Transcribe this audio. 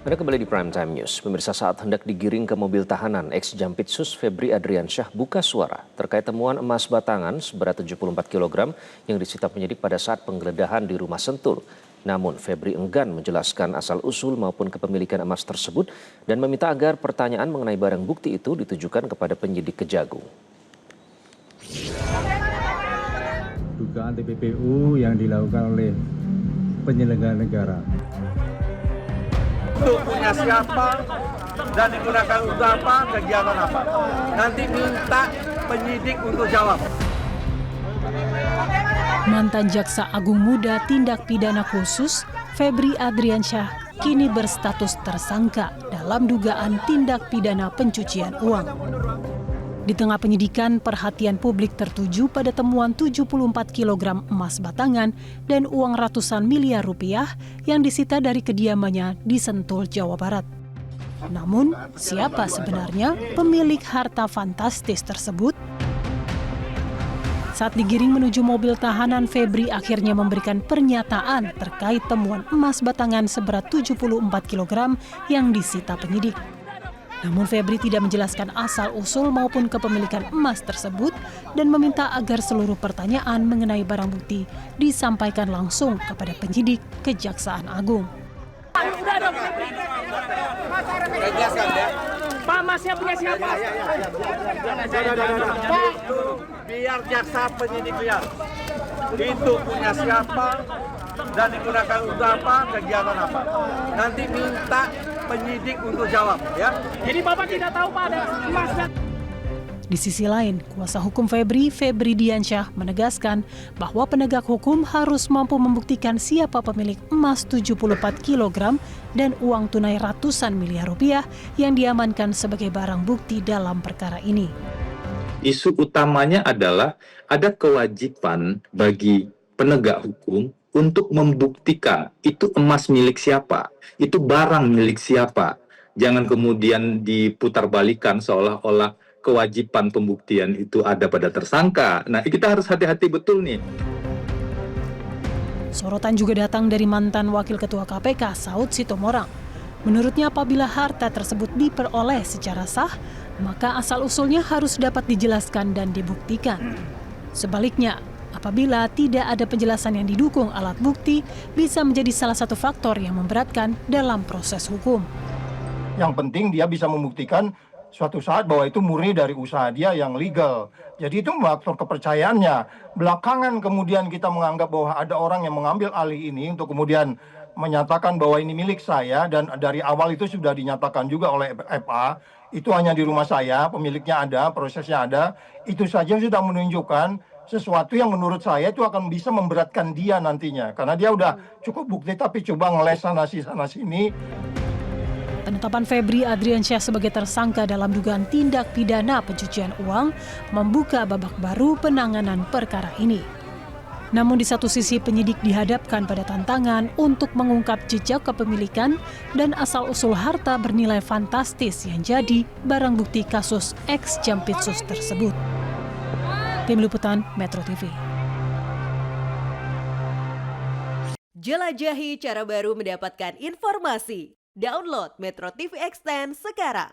Anda kembali di Prime Time News. Pemirsa, saat hendak digiring ke mobil tahanan, ex-Jampitsus Febri Adriansyah buka suara terkait temuan emas batangan seberat 74 kg yang disita penyidik pada saat penggeledahan di rumah Sentul. Namun Febri enggan menjelaskan asal-usul maupun kepemilikan emas tersebut dan meminta agar pertanyaan mengenai barang bukti itu ditujukan kepada penyidik Kejagung. Dugaan TPPU yang dilakukan oleh penyelenggara negara. Itu punya siapa dan digunakan untuk apa, kegiatan apa. Nanti minta penyidik untuk jawab. Mantan Jaksa Agung Muda Tindak Pidana Khusus Febri Adriansyah kini berstatus tersangka dalam dugaan tindak pidana pencucian uang. Di tengah penyidikan, perhatian publik tertuju pada temuan 74 kg emas batangan dan uang ratusan miliar rupiah yang disita dari kediamannya di Sentul, Jawa Barat. Namun, siapa sebenarnya pemilik harta fantastis tersebut? Saat digiring menuju mobil tahanan, Febri akhirnya memberikan pernyataan terkait temuan emas batangan seberat 74 kg yang disita penyidik. Namun Febri tidak menjelaskan asal-usul maupun kepemilikan emas tersebut dan meminta agar seluruh pertanyaan mengenai barang bukti disampaikan langsung kepada penyidik Kejaksaan Agung. Udah dong, Febri. Pak, emasnya punya siapa? Pak, biar jaksa penyidik lihat. Itu punya siapa dan digunakan untuk apa, kegiatan apa. Nanti minta penyidik untuk jawab, ya. Jadi Bapak tidak tahu Pak ada emasnya. Di sisi lain, kuasa hukum Febri Diansyah menegaskan bahwa penegak hukum harus mampu membuktikan siapa pemilik emas 74 kg dan uang tunai ratusan miliar rupiah yang diamankan sebagai barang bukti dalam perkara ini. Isu utamanya adalah ada kewajiban bagi penegak hukum untuk membuktikan itu emas milik siapa, itu barang milik siapa. Jangan kemudian diputarbalikan seolah-olah kewajiban pembuktian itu ada pada tersangka. Nah, kita harus hati-hati betul nih. Sorotan juga datang dari mantan Wakil Ketua KPK, Saud Sitomorang. Menurutnya apabila harta tersebut diperoleh secara sah, maka asal-usulnya harus dapat dijelaskan dan dibuktikan. Sebaliknya, apabila tidak ada penjelasan yang didukung alat bukti, bisa menjadi salah satu faktor yang memberatkan dalam proses hukum. Yang penting dia bisa membuktikan suatu saat bahwa itu murni dari usaha dia yang legal. Jadi itu faktor kepercayaannya. Belakangan kemudian kita menganggap bahwa ada orang yang mengambil alih ini untuk kemudian menyatakan bahwa ini milik saya, dan dari awal itu sudah dinyatakan juga oleh FA, itu hanya di rumah saya, pemiliknya ada, prosesnya ada. Itu saja sudah menunjukkan sesuatu yang menurut saya itu akan bisa memberatkan dia nantinya. Karena dia udah cukup bukti tapi coba ngeles sana sini. Penetapan Febri Adriansyah sebagai tersangka dalam dugaan tindak pidana pencucian uang membuka babak baru penanganan perkara ini. Namun di satu sisi penyidik dihadapkan pada tantangan untuk mengungkap jejak kepemilikan dan asal-usul harta bernilai fantastis yang jadi barang bukti kasus ex-Jampitsus tersebut. Tim Liputan Metro TV. Jelajahi cara baru mendapatkan informasi. Download Metro TV Extend sekarang.